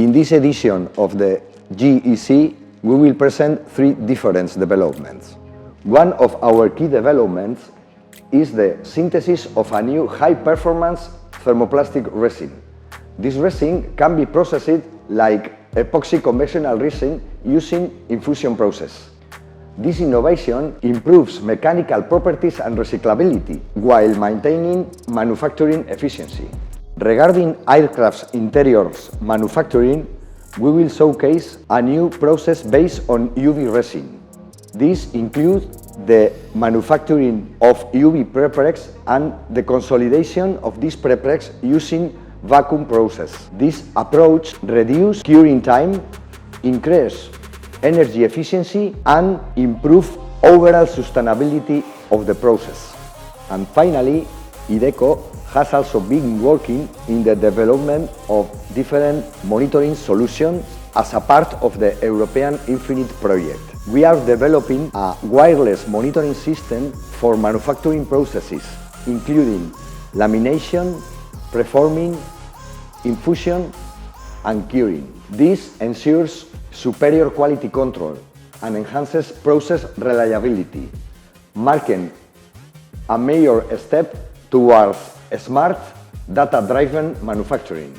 In this edition of the JEC, we will present three different developments. One of our key developments is the synthesis of a new high-performance thermoplastic resin. This resin can be processed like epoxy conventional resin using infusion process. This innovation improves mechanical properties and recyclability while maintaining manufacturing efficiency. Regarding aircraft interiors manufacturing, we will showcase a new process based on UV resin. This includes the manufacturing of UV prepregs and the consolidation of these prepregs using vacuum process. This approach reduces curing time, increases energy efficiency, and improves overall sustainability of the process. And finally, IDEKO has also been working in the development of different monitoring solutions as a part of the European Infinite project. We are developing a wireless monitoring system for manufacturing processes, including lamination, preforming, infusion, and curing. This ensures superior quality control and enhances process reliability, marking a major step towards smart, data-driven manufacturing.